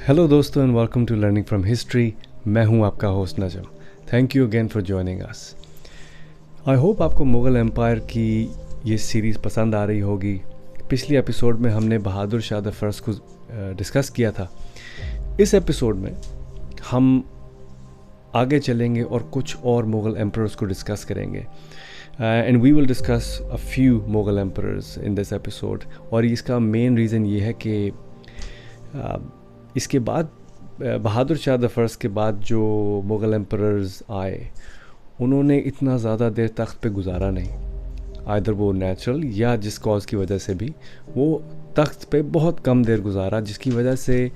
Hello दोस्तों and welcome to learning from history. मैं हूं आपका host Najam. Thank you again for joining us. I hope आपको Mughal empire की ये सीरीज़ पसंद आ रही होगी। पिछली एपिसोड में हमने बहादुर शाह द फर्स्ट को डिस्कस किया था। इस एपिसोड में हम आगे चलेंगे और कुछ और मुग़ल एम्परर्स को डिस्कस करेंगे and we will discuss a few Mughal emperors in this episode. और इसका मेन रीज़न ये है कि इसके बाद बहादुर शाह द फर्स्ट के बाद जो मुग़ल एम्परर्स आए उन्होंने इतना ज़्यादा देर तख्त पे गुजारा नहीं। आइदर वो नेचुरल या जिस कॉज की वजह से भी वो तख्त पे बहुत कम देर गुजारा, जिसकी वजह से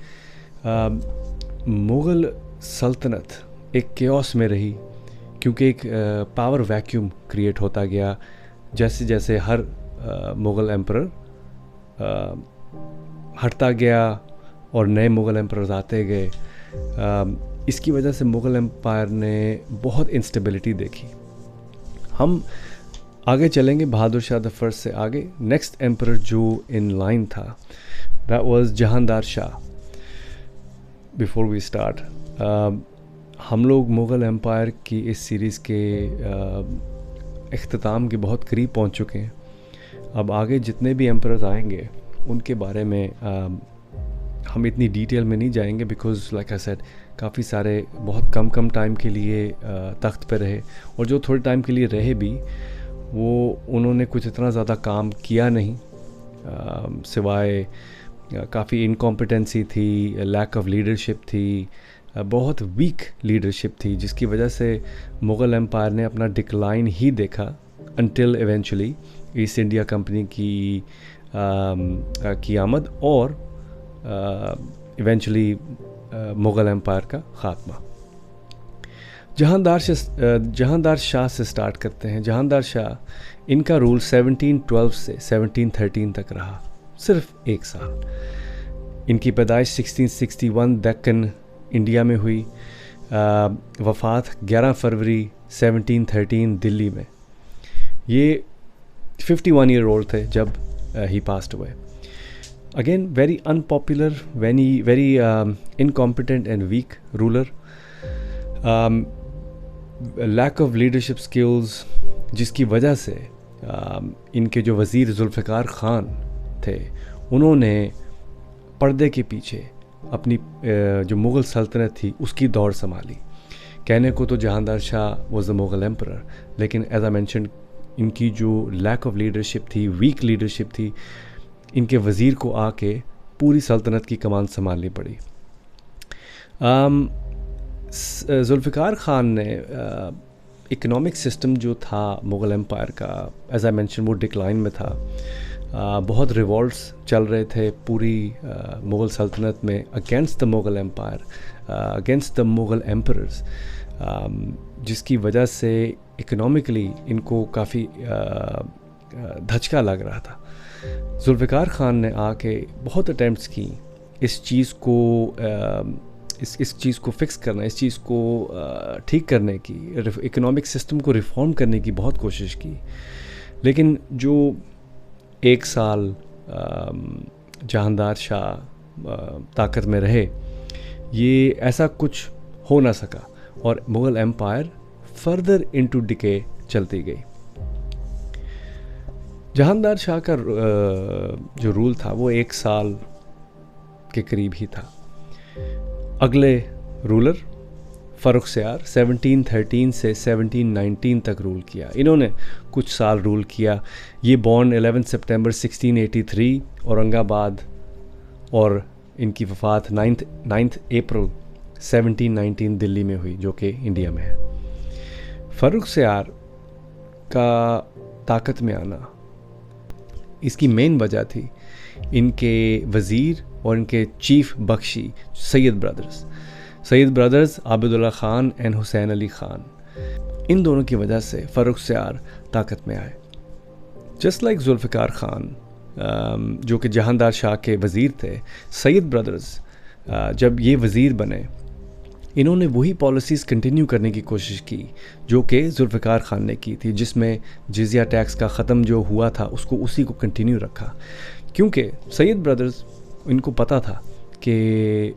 मुग़ल सल्तनत एक केओस में रही, क्योंकि एक पावर वैक्यूम क्रिएट होता गया जैसे जैसे हर मुग़ल एम्परर हटता गया और नए मुग़ल एम्परर्स आते गए। इसकी वजह से मुग़ल एम्पायर ने बहुत इंस्टेबिलिटी देखी। हम आगे चलेंगे बहादुर शाह द फर्स्ट से आगे। नेक्स्ट एम्परर जो इन लाइन था that was Jahandar Shah. Before we start, हम लोग मुग़ल एम्पायर की इस सीरीज़ के इख्तिताम के बहुत करीब पहुंच चुके हैं। अब आगे जितने भी एम्परर्स आएंगे उनके बारे में हम इतनी डिटेल में नहीं जाएंगे, बिकॉज़ लाइक आई सेड काफ़ी सारे बहुत कम टाइम के लिए तख्त पे रहे, और जो थोड़े टाइम के लिए रहे भी वो उन्होंने कुछ इतना ज़्यादा काम किया नहीं, सिवाय काफ़ी इनकॉम्पिटेंसी थी, लैक ऑफ लीडरशिप थी, बहुत वीक लीडरशिप थी, जिसकी वजह से मुग़ल एम्पायर ने अपना डिक्लाइन ही देखा until eventually east India company की आमद और इवेंचुअली मुग़ल एम्पायर का ख़ात्मा। जहांदार शाह से स्टार्ट करते हैं। जहांदार शाह, इनका रूल 1712 से 1713 तक रहा, सिर्फ एक साल। इनकी पैदाइश 1661 दक्कन इंडिया में हुई। वफ़ात 11 फरवरी 1713 दिल्ली में। ये 51 ईयर ओल्ड थे जब he passed away. Again, very unpopular, very incompetent and weak ruler. Lack of leadership skills, जिसकी वजह से इनके जो वज़ीर जुल्फ़िकार ख़ान थे उन्होंने पर्दे के पीछे अपनी जो मुग़ल सल्तनत थी उसकी दौड़ संभाली। कहने को तो Jahandar Shah was the Mughal emperor, लेकिन एज आई मेंशन्ड इनकी जो लैक ऑफ लीडरशिप थी, वीक लीडरशिप थी, इनके वज़ीर को आके पूरी सल्तनत की कमान संभालनी पड़ी। जुल्फ़िकार ख़ान ने इकोनॉमिक सिस्टम जो था मुग़ल एम्पायर का, एज आई मेंशन, वो डिक्लाइन में था। बहुत रिवॉल्ट्स चल रहे थे पूरी मुग़ल सल्तनत में against the Mughal empire, against the Mughal emperors, जिसकी वजह से इकोनॉमिकली इनको काफ़ी धचका लग रहा था। जुल्फ़िकार ख़ान ने आके बहुत अटैम्प्ट्स की इस चीज़ को फ़िक्स करना, इस चीज़ को ठीक करने की, इकोनॉमिक सिस्टम को रिफ़ॉर्म करने की बहुत कोशिश की। लेकिन जो एक साल जहांदार शाह ताकत में रहे, ये ऐसा कुछ हो ना सका और Mughal empire further into decay चलती गई। जहांदार शाह का जो रूल था वो एक साल के करीब ही था। अगले रूलर फ़र्रुखसियार 1713 से 1719 तक रूल किया। इन्होंने कुछ साल रूल किया। ये बॉर्न 11 सितंबर 1683 औरंगाबाद, और इनकी वफ़ात 9 अप्रैल 1719 दिल्ली में हुई, जो कि इंडिया में है। फ़र्रुखसियार का ताकत में आना, इसकी मेन वजह थी इनके वज़ीर और इनके chief Bakshi Syed brothers Abidullah Khan and Hussain Ali Khan. इन दोनों की वजह से फ़र्रुखसियार ताकत में आए। जस्ट लाइक जुल्फ़िकार ख़ान, जो कि जहांदार शाह के वज़ीर थे, सैयद ब्रदर्स जब ये वज़ीर बने, इन्होंने वही पॉलिसीज़ कंटिन्यू करने की कोशिश की जो कि जुल्फ़िकार ख़ान ने की थी, जिसमें जिज़िया टैक्स का ख़त्म जो हुआ था उसको उसी को कंटिन्यू रखा। क्योंकि सैयद ब्रदर्स, इनको पता था कि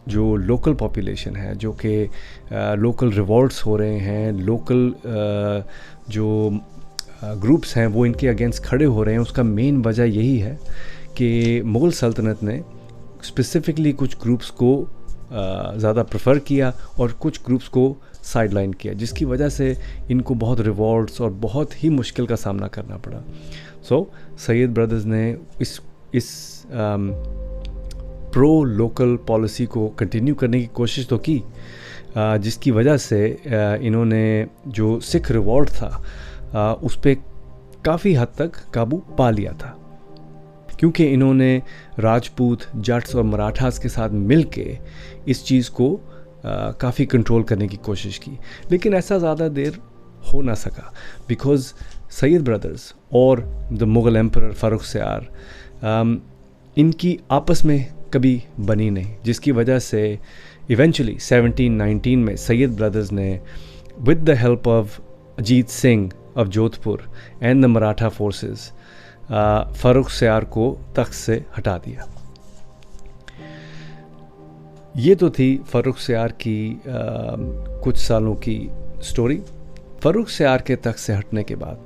जो लोकल पॉपुलेशन है, जो कि लोकल रिवॉल्ट्स हो रहे हैं, लोकल जो ग्रुप्स हैं वो इनके अगेंस्ट खड़े हो रहे हैं, उसका मेन वजह यही है कि मुग़ल सल्तनत ने स्पेसिफ़िकली कुछ ग्रुप्स को ज़्यादा प्रेफर किया और कुछ ग्रुप्स को साइडलाइन किया, जिसकी वजह से इनको बहुत रिवॉल्ट्स और बहुत ही मुश्किल का सामना करना पड़ा। सो सैयद ब्रदर्स ने इस प्रो लोकल पॉलिसी को कंटिन्यू करने की कोशिश तो की, जिसकी वजह से इन्होंने जो सिख रिवॉल्ट था उस पर काफ़ी हद तक काबू पा लिया था, क्योंकि इन्होंने राजपूत, जट्स और मराठास के साथ मिल के इस चीज़ को काफ़ी कंट्रोल करने की कोशिश की। लेकिन ऐसा ज़्यादा देर हो ना सका, बिकॉज़ सैयद ब्रदर्स और द मुग़ल एम्परर फ़ारुख सियार इनकी आपस में कभी बनी नहीं, जिसकी वजह से इवेंचुअली 1719 में सैयद ब्रदर्स ने with the help of Ajit Singh of Jodhpur and the Maratha forces Farrukh Siyar को तख्त से हटा दिया। ये तो थी फ़ारुख सियार की कुछ सालों की स्टोरी। फ़ारुख सियार के तख्त से हटने के बाद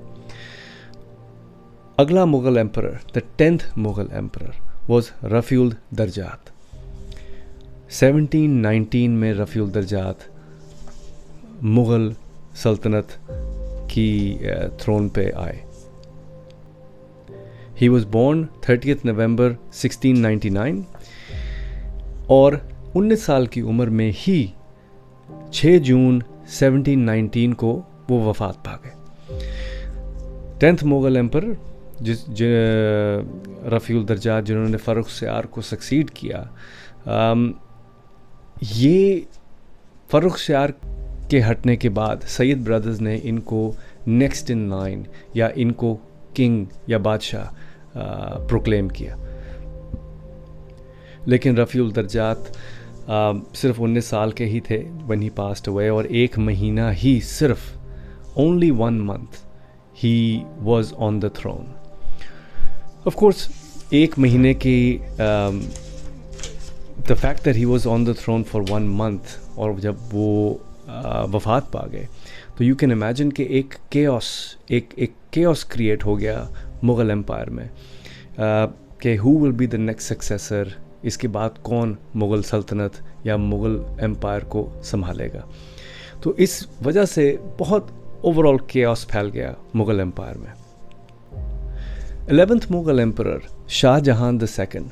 अगला Mughal emperor, the 10th Mughal emperor was Rafiul Darjat. 1719 में रफ़ीउल दरजात मुग़ल सल्तनत की थ्रोन पे आए। ही वॉज बोर्न 30th नवंबर 1699 और 19 साल की उम्र में ही 6 जून 1719 को वो वफ़ात पा गए। 10th मुग़ल एम्परर रफ़ीउल दरजात, जिन्होंने फ़ारुख सियार को सक्सीड किया, ये फ़ारुख सियार के हटने के बाद सैयद ब्रदर्स ने इनको नेक्स्ट इन लाइन या इनको किंग या बादशाह प्रोक्लेम किया। लेकिन रफ़ीउल दरजात सिर्फ 19 साल के ही थे व्हेन ही पास्ड अवे, और एक महीना ही सिर्फ ओनली 1 month ही was on the throne. Of course एक महीने की the fact that he was on the throne for 1 month, और जब वो वफ़ात पा गए तो यू कैन इमेजिन कि एक केओस क्रिएट हो गया मुग़ल एम्पायर में कि who will be the next successor, इसके बाद कौन मुग़ल सल्तनत या मुग़ल एम्पायर को संभालेगा। तो इस वजह से बहुत ओवरऑल केओस फैल गया मुग़ल एम्पायर में। 11th Mughal emperor Shah Jahan the second,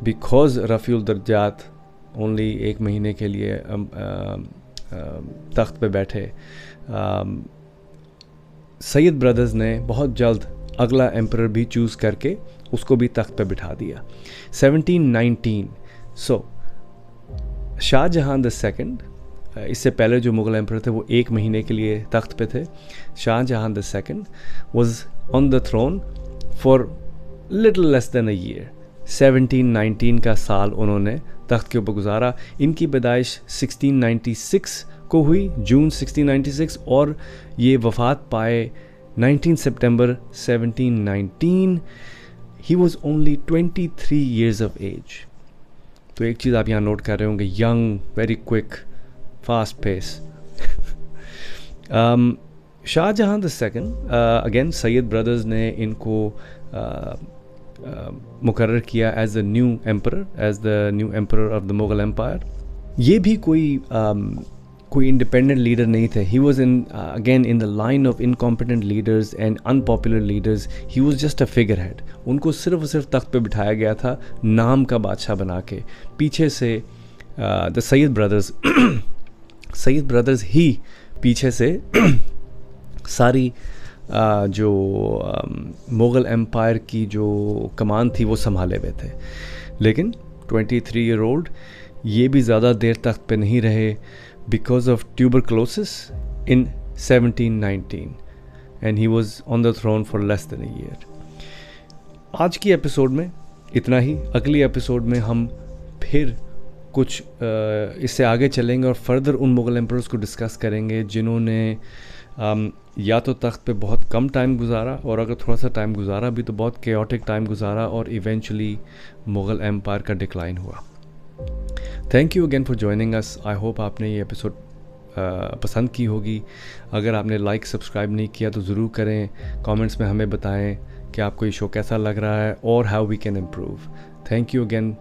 because Rafiul Darjat only एक महीने के लिए तख्त पे बैठे, सैयद ब्रदर्स ने बहुत जल्द अगला एम्परर भी चूज़ करके उसको भी तख्त पे बिठा दिया। 1719 शाहजहां द सेकंड, इससे पहले जो मुग़ल एम्परर थे वो एक महीने के लिए तख्त पे थे। Shah Jahan the second was on the throne for little less than a year. 1719 का साल उन्होंने तख्त के ऊपर गुजारा। इनकी पैदाइश 1696 को हुई, जून 1696, और ये वफ़ात पाए 19 सितंबर 1719। He was only 23 years of age। तो एक चीज़ आप यहाँ नोट कर रहे होंगे, young, very quick, fast pace. Shahjahan the second, again Sayyid brothers ने इनको मुकर्रर किया as the new emperor of the Mughal empire. ये भी कोई इंडिपेंडेंट लीडर नहीं थे। He was again in the line of incompetent leaders and unpopular leaders. He was just a figure head. उनको सिर्फ और सिर्फ तख्त पे बिठाया गया था नाम का बादशाह बना के। पीछे से द सैयद ब्रदर्स ही पीछे से सारी जो मुग़ल एम्पायर की जो कमान थी वो संभाले हुए थे। लेकिन 23 year old ये भी ज़्यादा देर तख्त पे नहीं रहे because of tuberculosis in 1719 and he was on the throne for less than a year। आज की एपिसोड में इतना ही। अगली एपिसोड में हम फिर कुछ इससे आगे चलेंगे और फर्दर उन मुग़ल एम्परर्स को डिस्कस करेंगे जिन्होंने या तो तख्त पे बहुत कम टाइम गुजारा, और अगर थोड़ा सा टाइम गुजारा भी तो बहुत केओटिक टाइम गुजारा, और इवेंचुअली मुग़ल एम्पायर का डिक्लाइन हुआ। Thank you again for joining us. I hope आपने ये एपिसोड पसंद की होगी। अगर आपने लाइक सब्सक्राइब नहीं किया तो ज़रूर करें। कमेंट्स में हमें बताएं कि आपको ये शो कैसा लग रहा है और how we can improve. Thank you again.